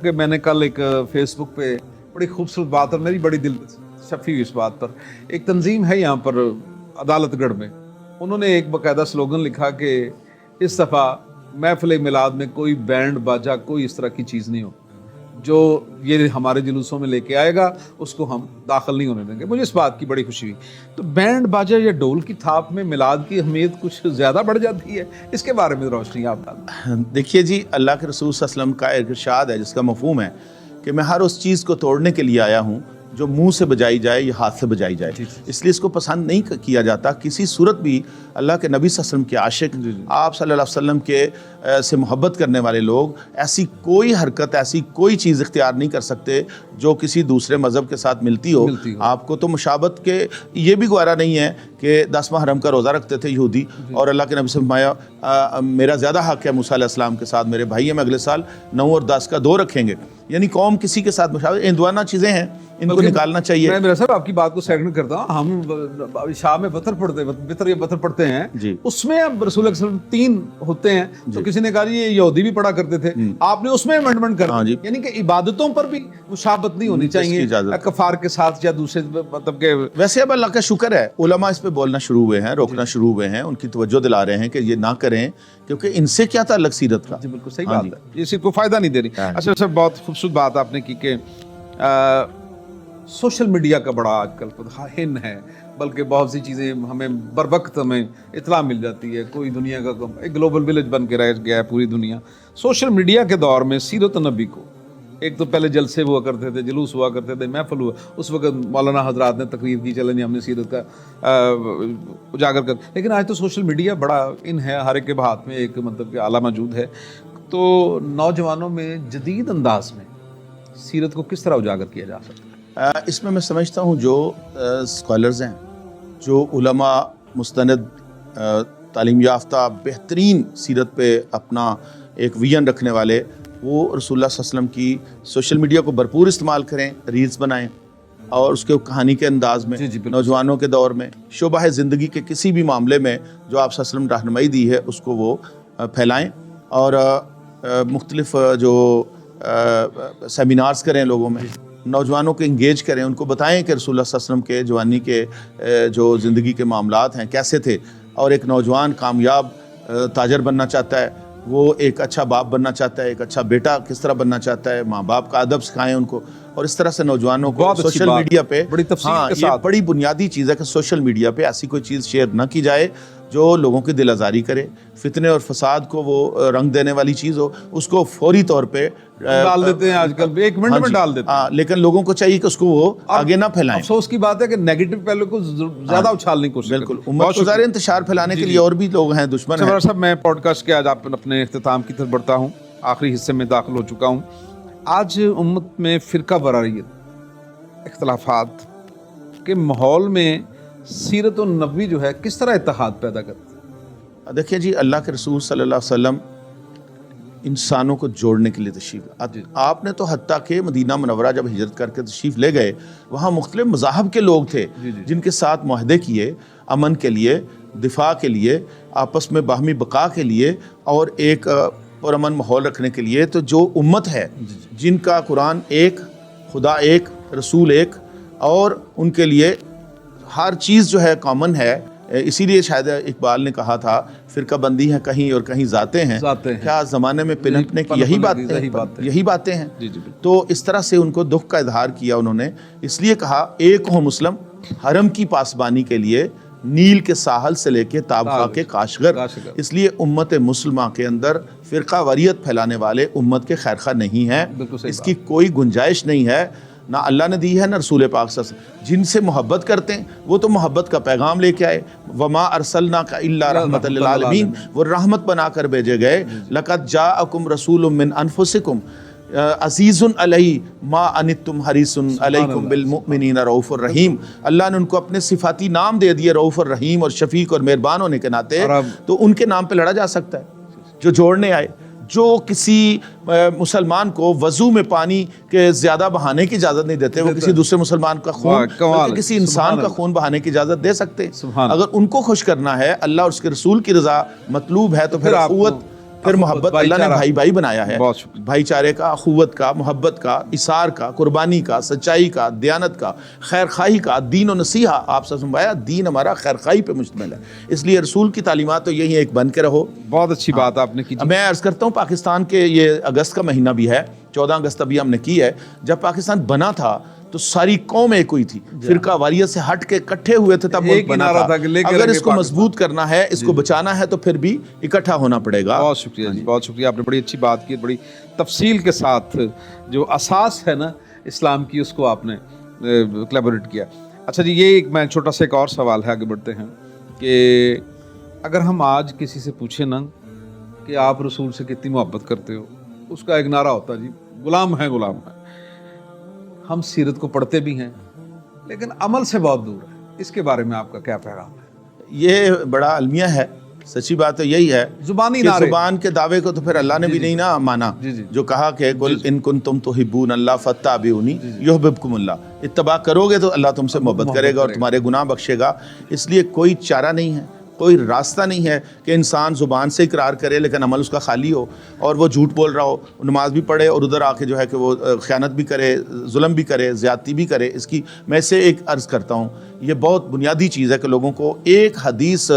کہ میں نے کل ایک فیس بک پہ بڑی خوبصورت بات اور میری بڑی دل شفی ہوئی اس بات پر. ایک تنظیم ہے یہاں پر عدالت گڑھ میں, انہوں نے ایک باقاعدہ سلوگن لکھا کہ اس دفعہ محفل میلاد میں کوئی بینڈ باجا کوئی اس طرح کی چیز نہیں ہو, جو یہ ہمارے جلوسوں میں لے کے آئے گا اس کو ہم داخل نہیں ہونے دیں گے. مجھے اس بات کی بڑی خوشی ہوئی. تو بینڈ باجا یا ڈول کی تھاپ میں میلاد کی اہمیت کچھ زیادہ بڑھ جاتی ہے, اس کے بارے میں روشنی آپ ڈالیں. دیکھیے جی, اللہ کے رسول صلی اللہ علیہ وسلم کا ایک ارشاد ہے جس کا مفہوم ہے کہ میں ہر اس چیز کو توڑنے کے لیے آیا ہوں جو منہ سے بجائی جائے یا ہاتھ سے بجائی جائے. اس لیے اس کو پسند نہیں کیا جاتا. کسی صورت بھی اللہ کے نبی صلی اللہ علیہ وسلم کے عاشق, آپ صلی اللہ علیہ وسلم کے سے محبت کرنے والے لوگ ایسی کوئی حرکت, ایسی کوئی چیز اختیار نہیں کر سکتے جو کسی دوسرے مذہب کے ساتھ ملتی ہو. آپ کو تو مشابہت کے یہ بھی گوارا نہیں ہے کہ 10 محرم کا روزہ رکھتے تھے یہودی, اور اللہ کے نبی سے فرمایا میرا زیادہ حق ہے موسیٰ علیہ السلام کے ساتھ, میرے بھائی ہیں, میں اگلے سال 9 اور 10 کا 2 رکھیں گے. یعنی قوم کسی کے ساتھ مشابہت, ہندوانہ چیزیں ہیں, ان کو نکالنا چاہیے. میں میرا صاحب آپ کی بات کو سیکنڈ کرتا ہوں. ہم شاہ میں بطر پڑھتے ہیں جی, اس میں اب رسول اللہ صلی اللہ علیہ وسلم 3 ہوتے ہیں. تو کسی نے کہا یہ یہودی بھی پڑھا کرتے تھے, آپ نے اس میں امینڈمنٹ کر دی. یعنی کہ عبادتوں پر بھی مشابہت نہیں ہونی چاہیے کفار کے ساتھ یا دوسرے مطلب کہ. ویسے اب اللہ کا شکر ہے علماء اس پہ بولنا شروع ہوئے ہیں, روکنا شروع ہوئے ہیں, ان کی توجہ دلا رہے ہیں کہ یہ نہ کریں, کیونکہ ان سے کیا تعلق سیرت کا. جی بالکل صحیح بات ہے, یہ صرف کو فائدہ نہیں دے رہی. اچھا سر, بہت خوبصورت بات آپ نے کی کہ سوشل میڈیا کا بڑا آج کل ہن ہے, بلکہ بہت سی چیزیں ہمیں بر وقت ہمیں اطلاع مل جاتی ہے. کوئی دنیا کا ایک گلوبل ولیج بن کے رہ گیا ہے پوری دنیا. سوشل میڈیا کے دور میں سیرت النبی کو, ایک تو پہلے جلسے ہوا کرتے تھے, جلوس ہوا کرتے تھے, محفل ہوا, اس وقت مولانا حضرات نے تقریر کی, چلیں جی ہم نے سیرت کا اجاگر کر. لیکن آج تو سوشل میڈیا بڑا ان ہے, ہر ایک کے ہاتھ میں ایک مطلب کہ آلہ موجود ہے. تو نوجوانوں میں جدید انداز میں سیرت کو کس طرح اجاگر کیا جا سکتا ہے؟ اس میں سمجھتا ہوں جو اسکالرز ہیں, جو علماء مستند تعلیم یافتہ بہترین سیرت پہ اپنا ایک ویژن رکھنے والے, وہ رسول اللہ صلی اللہ علیہ وسلم کی سوشل میڈیا کو بھرپور استعمال کریں, ریلز بنائیں اور اس کے کہانی کے انداز میں نوجوانوں کے دور میں شعبہ زندگی کے کسی بھی معاملے میں جو آپ صلی اللہ علیہ وسلم نے رہنمائی دی ہے اس کو وہ پھیلائیں, اور مختلف جو سیمینارز کریں, لوگوں میں نوجوانوں کو انگیج کریں, ان کو بتائیں کہ رسول اللہ صلی اللہ علیہ وسلم کے جوانی کے جو زندگی کے معاملات ہیں کیسے تھے, اور ایک نوجوان کامیاب تاجر بننا چاہتا ہے, وہ ایک اچھا باپ بننا چاہتا ہے, ایک اچھا بیٹا کس طرح بننا چاہتا ہے, ماں باپ کا ادب سکھائیں ان کو. اور اس طرح سے نوجوانوں کو سوشل میڈیا پہ بڑی تفصیل کے ساتھ, بڑی بنیادی چیز ہے کہ سوشل میڈیا پہ ایسی کوئی چیز شیئر نہ کی جائے جو لوگوں کی دل آزاری کرے, فتنے اور فساد کو وہ رنگ دینے والی چیز ہو. اس کو فوری طور پہ ڈال دیتے ہیں آج کل, 1 منٹ میں ڈال دیتے ہیں, لیکن لوگوں کو چاہیے کہ اس کو وہ آگے نہ پھیلائیں. افسوس کی بات ہے کہ نیگیٹو پہلو کو زیادہ اچھالنے کی کوشش. بالکل, امت کو ظاہر انتشار پھیلانے کے لیے اور بھی لوگ ہیں, دشمن ہیں. صاحب میں پوڈ کاسٹ کے آج اپنے اختتام کی طرف بڑھتا ہوں, آخری حصے میں داخل ہو چکا ہوں. آج امت میں فرقہ واریت, اختلافات کے ماحول میں سیرت النبی جو ہے کس طرح اتحاد پیدا کرتی ہے؟ دیکھیے جی, اللہ کے رسول صلی اللہ علیہ وسلم انسانوں کو جوڑنے کے لیے تشریف, آپ نے تو حتیٰ کہ مدینہ منورہ جب ہجرت کر کے تشریف لے گئے, وہاں مختلف مذاہب کے لوگ تھے جن کے ساتھ معاہدے کیے, امن کے لیے, دفاع کے لیے, آپس میں باہمی بقا کے لیے, اور ایک پرامن ماحول رکھنے کے لیے. تو جو امت ہے جن کا قرآن ایک, خدا ایک, رسول ایک, اور ان کے لیے ہر چیز جو ہے کامن ہے, اسی لیے شاید اقبال نے کہا تھا فرقہ بندی ہیں کہیں اور کہیں ذاتیں ہیں, کیا زمانے میں پنپنے کی یہی باتیں ہیں. تو اس طرح سے ان کو دکھ کا اظہار کیا انہوں نے, اس لیے کہا ایک ہو مسلم حرم کی پاسبانی کے لیے, نیل کے ساحل سے لے کے تابخا کے کاشغر. اس لیے امت مسلمہ کے اندر فرقہ واریت پھیلانے والے امت کے خیرخواہ نہیں ہیں, اس کی کوئی گنجائش نہیں ہے, نہ اللہ نے دی ہے نہ رسول پاک صلی اللہ علیہ وسلم. جن سے محبت کرتے ہیں وہ تو محبت کا پیغام لے کے آئے, وما ارسلناک الا رحمۃ للعالمین, وہ رحمت بنا کر بھیجے گئے. لقد جاءکم رسول من انفسکم عزیز علیہ ما عنتم حریص علیکم بالمؤمنین رؤوف الرحیم. اللہ نے ان کو اپنے صفاتی نام دے دیے, رؤوف الرحیم اور شفیق اور مہربان ہونے کے ناطے, تو ان کے نام پہ لڑا جا سکتا ہے جو جوڑنے آئے. جو کسی مسلمان کو وضو میں پانی کے زیادہ بہانے کی اجازت نہیں دیتے, وہ کسی دوسرے مسلمان کا خون, کسی انسان کا خون بہانے کی اجازت دے سکتے. اگر ان کو خوش کرنا ہے, اللہ اور اس کے رسول کی رضا مطلوب ہے, تو پھر اخوت پھر محبت اللہ نے بھائی بھائی بنایا ہے، بہت شکریہ۔ بھائی چارے کا، اخوت کا، محبت کا، اثار کا، قربانی کا، سچائی کا، دیانت کا، خیر خواہی کا، دین و نصیحہ، آپ سے سنوایا دین ہمارا خیر خواہی پہ مشتمل ہے، اس لیے رسول کی تعلیمات تو یہی ایک بن کے رہو۔ بہت اچھی بات آپ نے کی جی۔ میں عرض کرتا ہوں پاکستان کے یہ اگست کا مہینہ بھی ہے، 14 اگست ابھی ہم نے کی ہے، جب پاکستان بنا تھا تو ساری قوم ایک ہوئی تھی، فرقہ واریت سے ہٹ کے اکٹھے ہوئے تھے تب ملک بنا تھا۔ اگر اس کو مضبوط کرنا ہے، اس کو بچانا ہے تو پھر بھی اکٹھا ہونا پڑے گا۔ بہت شکریہ جی، بہت شکریہ، آپ نے بڑی اچھی بات کی، بڑی تفصیل کے ساتھ جو اساس ہے نا اسلام کی اس کو آپ نے کلیبوریٹ کیا۔ اچھا جی، یہ میں چھوٹا سا ایک اور سوال ہے، آگے بڑھتے ہیں کہ اگر ہم آج کسی سے پوچھیں نا کہ آپ رسول سے کتنی محبت کرتے ہو، اس کا ایک نعرہ ہوتا جی غلام ہے غلام ہے۔ ہم سیرت کو پڑھتے بھی ہیں لیکن عمل سے بہت دور ہے، اس کے بارے میں آپ کا کیا پیغام ہے؟ یہ بڑا المیہ ہے، سچی بات تو یہی ہے، زبانی کہ نعرے، زبان کے دعوے کو تو پھر اللہ نے بھی نہیں نا مانا، جو کہا کہ قل ان کنتم تحبون اللہ فاتبعونی یحببکم اللہ، اتباع کرو گے تو اللہ تم سے محبت کرے گا اور تمہارے گناہ بخشے گا۔ اس لیے کوئی چارہ نہیں ہے، کوئی راستہ نہیں ہے کہ انسان زبان سے اقرار کرے لیکن عمل اس کا خالی ہو، اور وہ جھوٹ بول رہا ہو، نماز بھی پڑھے اور ادھر آ کے جو ہے کہ وہ خیانت بھی کرے، ظلم بھی کرے، زیادتی بھی کرے۔ اس کی میں سے ایک عرض کرتا ہوں، یہ بہت بنیادی چیز ہے کہ لوگوں کو ایک حدیث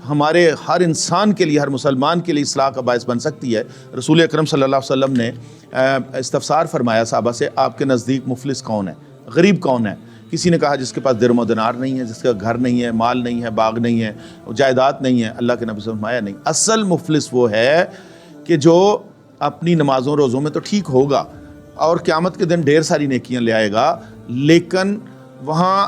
ہمارے ہر انسان کے لیے، ہر مسلمان کے لیے اصلاح کا باعث بن سکتی ہے۔ رسول اکرم صلی اللہ علیہ وسلم نے استفسار فرمایا صحابہ سے، آپ کے نزدیک مفلس کون ہے، غریب کون ہے؟ کسی نے کہا جس کے پاس درم و دینار نہیں ہے، جس کا گھر نہیں ہے، مال نہیں ہے، باغ نہیں ہے، جائیداد نہیں ہے۔ اللہ کے نبی سے فرمایا نہیں، اصل مفلس وہ ہے کہ جو اپنی نمازوں روزوں میں تو ٹھیک ہوگا اور قیامت کے دن ڈھیر ساری نیکیاں لے آئے گا، لیکن وہاں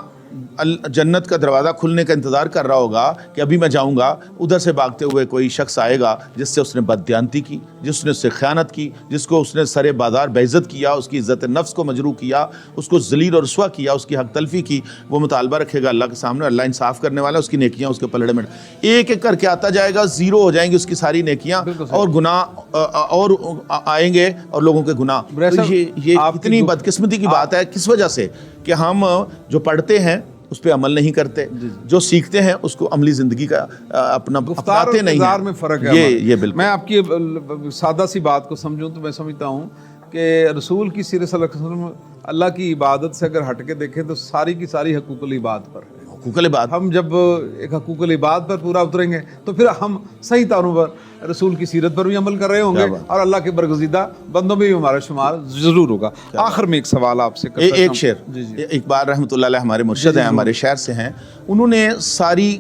جنت کا دروازہ کھلنے کا انتظار کر رہا ہوگا کہ ابھی میں جاؤں گا، ادھر سے بھاگتے ہوئے کوئی شخص آئے گا جس سے اس نے بددیانتی کی، جس نے اس سے خیانت کی، جس کو اس نے سرے بازار بے عزت کیا، اس کی عزت نفس کو مجروح کیا، اس کو ذلیل اور رسوا کیا، اس کی حق تلفی کی۔ وہ مطالبہ رکھے گا اللہ کے سامنے، اللہ انصاف کرنے والا، اس کی نیکیاں اس کے پلڑے میں ایک ایک کر کے آتا جائے گا، زیرو ہو جائیں گی اس کی ساری نیکیاں اور گناہ اور آئیں گے اور لوگوں کے گناہ۔ یہ اتنی بدقسمتی کی بات ہے، کس وجہ سے کہ ہم جو پڑھتے ہیں اس پہ عمل نہیں کرتے، جو سیکھتے ہیں اس کو عملی زندگی کا اپنا اپناتے نہیں ہیں۔ میں فرق ہے یہ بالکل۔ میں آپ کی سادہ سی بات کو سمجھوں تو میں سمجھتا ہوں کہ رسول کی سیرت صلی اللہ علیہ وسلم اللہ کی عبادت سے اگر ہٹ کے دیکھیں تو ساری کی ساری حقوق العباد پر ہے۔ حقوق العباد، ہم جب ایک حقوق العباد پر پورا اتریں گے تو پھر ہم صحیح طوروں پر رسول کی سیرت پر بھی عمل کر رہے ہوں گے اور اللہ کے برگزیدہ بندوں میں بھی ہمارا شمار ضرور ہوگا۔ آخر میں ایک سوال آپ سے کرتا ہوں، ایک شعر اقبال رحمۃ اللہ علیہ ہمارے مرشد ہیں، ہمارے شہر سے ہیں، انہوں نے ساری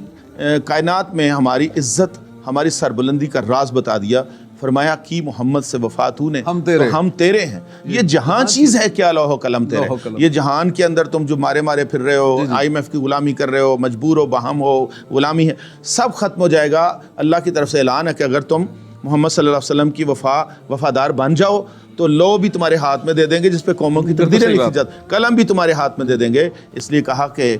کائنات میں ہماری عزت، ہماری سربلندی کا راز بتا دیا۔ فرمایا کی محمد سے وفا تو نے تو ہم تیرے ہیں۔ یہ جہاں چیز ہے کیا لوح و قلم تیرے، یہ جہان کے اندر تم جو مارے مارے پھر رہے ہو، IMF کی غلامی کر رہے ہو، مجبور ہو، باہم ہو، غلامی ہے، سب ختم ہو جائے گا۔ اللہ کی طرف سے اعلان ہے کہ اگر تم محمد صلی اللہ علیہ وسلم کی وفادار بن جاؤ تو لو بھی تمہارے ہاتھ میں دے دیں گے جس پہ قوموں کی تقدیریں لکھی جاتی، قلم بھی تمہارے ہاتھ میں دے دیں گے۔ اس لیے کہا کہ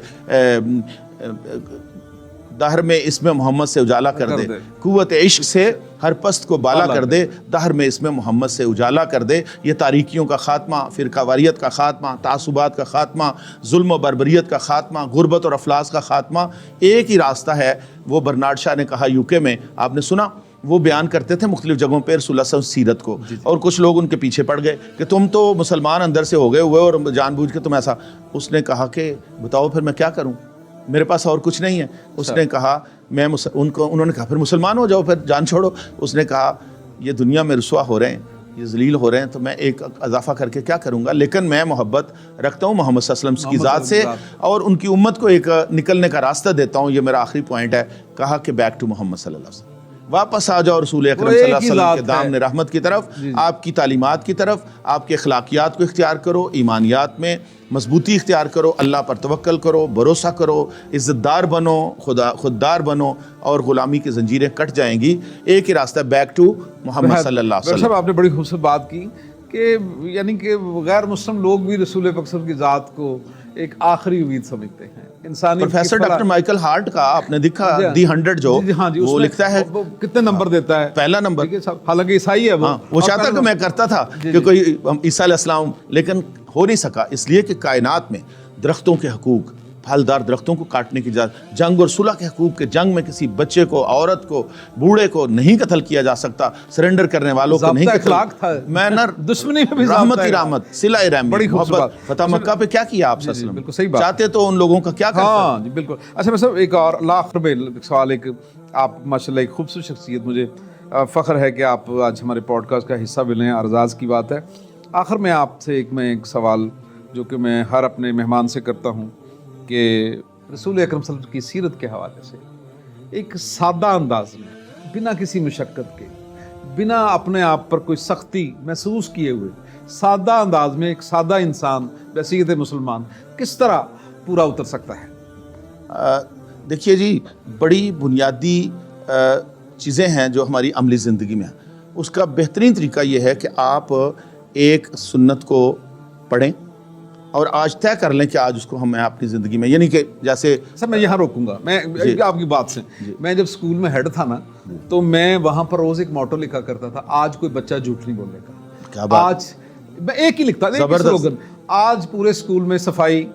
دہر میں اس میں محمد سے اجالا کر دے، قوت عشق سے ہر پست کو بالا کر دے، دہر میں اس میں محمد سے اجالا کر دے۔ یہ تاریکیوں کا خاتمہ، فرقہ واریت کا خاتمہ، تعصبات کا خاتمہ، ظلم و بربریت کا خاتمہ، غربت اور افلاس کا خاتمہ، ایک ہی راستہ ہے۔ وہ برنارڈ شاہ نے کہا UK میں، آپ نے سنا، وہ بیان کرتے تھے مختلف جگہوں پہ رسول اللہ صلی اللہ علیہ وسلم سیرت کو، اور کچھ لوگ ان کے پیچھے پڑ گئے کہ تم تو مسلمان اندر سے ہو گئے ہوئے اور جان بوجھ کے تم ایسا۔ اس نے کہا کہ بتاؤ پھر میں کیا کروں، میرے پاس اور کچھ نہیں ہے۔ اس نے کہا انہوں نے کہا پھر مسلمان ہو جاؤ، پھر جان چھوڑو۔ اس نے کہا یہ دنیا میں رسوا ہو رہے ہیں، یہ ذلیل ہو رہے ہیں، تو میں ایک اضافہ کر کے کیا کروں گا، لیکن میں محبت رکھتا ہوں محمد صلی اللہ علیہ وسلم کی ذات سے اور ان کی امت کو ایک نکلنے کا راستہ دیتا ہوں۔ یہ میرا آخری پوائنٹ ہے۔ کہا کہ بیک ٹو محمد صلی اللہ علیہ وسلم، واپس آ جاؤ رسول اکرم صلی اللہ علیہ وسلم کے دامن رحمت کی طرف، آپ کی تعلیمات کی طرف، آپ کے اخلاقیات کو اختیار کرو، ایمانیات میں مضبوطی اختیار کرو، اللہ پر توکل کرو، بھروسہ کرو، عزت دار بنو، خوددار بنو، اور غلامی کی زنجیریں کٹ جائیں گی۔ ایک ہی راستہ بیک ٹو محمد صلی اللہ علیہ وسلم۔ آپ نے بڑی خوبصورت بات کی کہ یعنی کہ غیر مسلم لوگ بھی رسول پاک صلی اللہ علیہ وسلم کی ذات کو ایک آخری امید سمجھتے ہیں۔ انسانی پروفیسر ڈاکٹر مائیکل ہارٹ کا آپ نے دیکھا دی 100 جو وہ لکھتا ہے کتنے نمبر دیتا ہے، پہلا نمبر، حالانکہ عیسائی ہے وہ چاہتا کہ میں کرتا تھا کہ کوئی عیسیٰ علیہ السلام، لیکن ہو نہیں سکا، اس لیے کہ کائنات میں درختوں کے حقوق، پھلدار درختوں کو کاٹنے کی اجازت، جنگ اور صلح کے حقوق کے جنگ میں کسی بچے کو، عورت کو، بوڑھے کو نہیں قتل کیا جا سکتا، سرنڈر کرنے والوں کو نہیں ضابطہ اخلاق تھا، مینر، دشمنی میں بھی رحمت ضابطہ ہی رحمت، صلہ رحمی، بڑی خوبصورت محبت۔ فتح مکہ پہ کیا کیا آپ صلی اللہ علیہ بالکل وسلم؟ صحیح بات، چاہتے تو ان لوگوں کا کیا کرتے؟ ہاں جی بالکل۔ اچھا میں صاحب ایک اور آخر میں سوال، ایک آپ ماشاءاللہ ایک خوبصورت شخصیت، مجھے فخر ہے کہ آپ آج ہمارے پوڈ کاسٹ کا حصہ ملے ہیں، اعزاز کی بات ہے۔ آخر میں آپ سے ایک سوال جو کہ میں ہر اپنے مہمان سے کرتا ہوں کہ رسول اکرم صلی اللہ علیہ وسلم کی سیرت کے حوالے سے ایک سادہ انداز میں، بنا کسی مشقت کے، بنا اپنے آپ پر کوئی سختی محسوس کیے ہوئے، سادہ انداز میں ایک سادہ انسان بحیثیت مسلمان کس طرح پورا اتر سکتا ہے؟ دیکھیے جی، بڑی بنیادی چیزیں ہیں جو ہماری عملی زندگی میں ہیں۔ اس کا بہترین طریقہ یہ ہے کہ آپ ایک سنت کو پڑھیں اور آج طے کر لیں کہ آج اس کو ہمیں اپنی زندگی میں، یعنی کہ جیسے سر میں یہاں روکوں گا، میں آپ کی بات سے، میں جب اسکول میں ہیڈ تھا نا تو میں وہاں پر روز ایک موٹو لکھا کرتا تھا، آج کوئی بچہ جھوٹ نہیں بولنے کا۔ کیا بات، آج میں ایک ہی لکھتا تھا، زبردست۔ سلوگن، آج پورے اسکول میں صفائی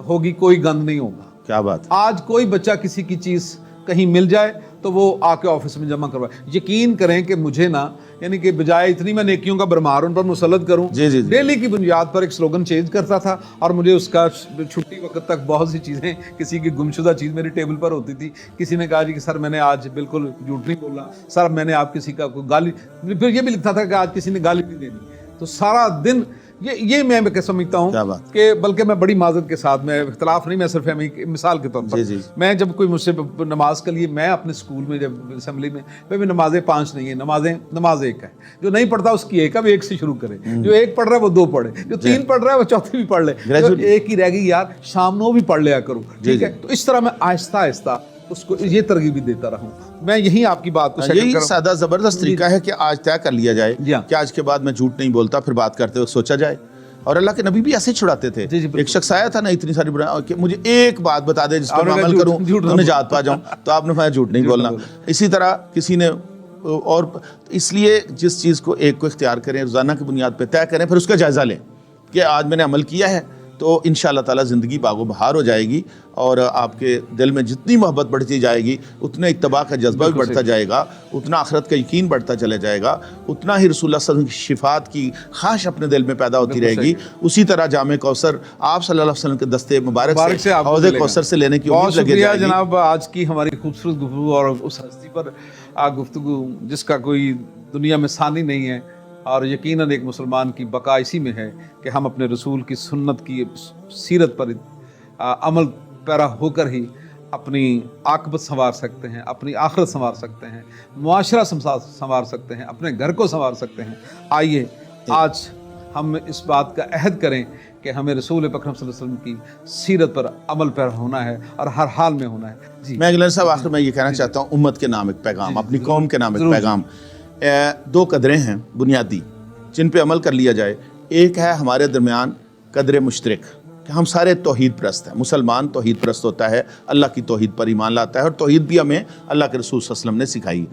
ہوگی، کوئی گند نہیں ہوگا۔ کیا بات، آج کوئی بچہ کسی کی چیز کہیں مل جائے تو وہ آ کے آفس میں جمع کروائے۔ یقین کریں کہ مجھے نا، یعنی کہ بجائے اتنی میں نیکیوں کا برمار ان پر مسلط کروں، جی ڈیلی کی بنیاد پر ایک سلوگن چینج کرتا تھا، اور مجھے اس کا چھٹی وقت تک بہت سی چیزیں، کسی کی گمشدہ چیز میری ٹیبل پر ہوتی تھی، کسی نے کہا جی کہ سر میں نے آج بالکل جھوٹ نہیں بولا، سر میں نے آپ کسی کا کوئی گالی، پھر یہ بھی لکھتا تھا کہ آج کسی نے گالی نہیں دینی۔ تو سارا دن یہ میں سمجھتا ہوں کہ بلکہ میں بڑی معذرت کے ساتھ، میں اختلاف نہیں، میں صرف مثال کے طور پر، میں جب کوئی مجھ سے نماز کے لیے، میں اپنے اسکول میں جب اسمبلی میں نمازیں 5 نہیں ہیں، نماز ایک ہے، جو نہیں پڑھتا اس کی ایک، اب ایک سے شروع کرے، جو ایک پڑھ رہا ہے وہ 2 پڑھے، جو 3 پڑھ رہا ہے وہ 4تھی بھی پڑھ لے، جو ایک ہی رہ گئی یار شام نو بھی پڑھ لیا کرو، ٹھیک ہے؟ تو اس طرح میں آہستہ آہستہ اس کو یہ ترغیب بھی دیتا رہوں۔ میں یہی آپ کی بات کو یہی سادہ زبردست طریقہ ہے کہ آج طے کر لیا جائے کہ آج کے بعد میں جھوٹ نہیں بولتا، پھر بات کرتے ہوئے سوچا جائے۔ اور اللہ کے نبی بھی ایسے چھڑاتے تھے۔ ایک شخص آیا تھا نا اتنی ساری برائی کہ مجھے ایک بات بتا دے جس پر میں عمل کروں تو نجات پا جاؤں، تو آپ نے فرمایا جھوٹ نہیں بولنا۔ اسی طرح کسی نے، اور اس لیے جس چیز کو ایک کو اختیار کریں، روزانہ کی بنیاد پہ طے کریں، پھر اس کا جائزہ لیں کہ آج میں نے عمل کیا ہے، تو انشاءاللہ تعالی زندگی باغ و بہار ہو جائے گی، اور آپ کے دل میں جتنی محبت بڑھتی جائے گی اتنا اتباع کا جذبہ بھی بڑھتا جائے گا، اتنا آخرت کا یقین بڑھتا چلا جائے گا، اتنا ہی رسول اللہ صلی اللہ علیہ وسلم کی شفاعت کی خواہش اپنے دل میں پیدا ہوتی رہے گی۔ اسی طرح جام کوثر آپ صلی اللہ علیہ وسلم کے دستے مبارک سے، حوض کوثر سے لینے کی امید لگے جائے گی۔ جناب آج کی ہماری خوبصورت گفتگو، اور اس ہستی پر گفتگو جس کا کوئی دنیا میں ثانی نہیں ہے، اور یقیناً ایک مسلمان کی بقا اسی میں ہے کہ ہم اپنے رسول کی سنت کی سیرت پر عمل پیرا ہو کر ہی اپنی عاقبت سنوار سکتے ہیں، اپنی آخرت سنوار سکتے ہیں، معاشرہ سنوار سکتے ہیں، اپنے گھر کو سنوار سکتے ہیں۔ آئیے آج ہم اس بات کا عہد کریں کہ ہمیں رسول اکرم صلی اللہ علیہ وسلم کی سیرت پر عمل پیرا ہونا ہے، اور ہر حال میں ہونا ہے۔ جی میں گلن صاحب آخر میں یہ کہنا چاہتا ہوں، امت کے نام ایک پیغام، اپنی قوم کے نام ایک پیغام۔ 2 قدریں ہیں بنیادی جن پہ عمل کر لیا جائے۔ ایک ہے ہمارے درمیان قدر مشترک کہ ہم سارے توحید پرست ہیں، مسلمان توحید پرست ہوتا ہے، اللہ کی توحید پر ایمان لاتا ہے، اور توحید بھی ہمیں اللہ کے رسول صلی اللہ علیہ وسلم نے سکھائی۔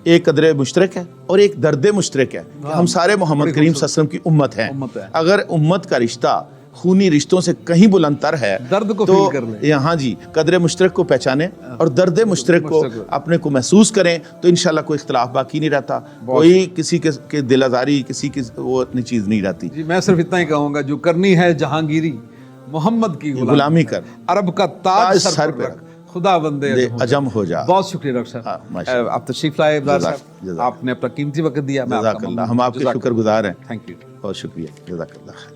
ایک قدر مشترک ہے اور ایک درد مشترک ہے کہ ہم سارے محمد کریم صلی اللہ علیہ وسلم کی امت ہیں۔ اگر امت کا رشتہ خونی رشتوں سے کہیں بلند تر ہے، درد کو تو فیل کر لیں، ہاں جی، قدر مشترک کو پہچانیں اور درد مشترک کو اپنے کو محسوس کریں، تو انشاءاللہ کوئی اختلاف باقی نہیں رہتا، کوئی کسی کے دل آزاری، کسی کی وہ اتنی چیز نہیں رہتی۔ جی میں صرف اتنا ہی کہوں گا، جو کرنی ہے جہانگیری محمد کی غلامی کر، عرب کا تاج سر پر رکھ، خدا بندے عجم ہو جا۔ بہت شکریہ ڈاکٹر صاحب، آپ تشریف لائے، آپ نے اپنا قیمتی وقت دیا، جزاک اللہ، ہم آپ کے شکر گزار ہیں۔ تھینک یو، بہت شکریہ، جزاک اللہ۔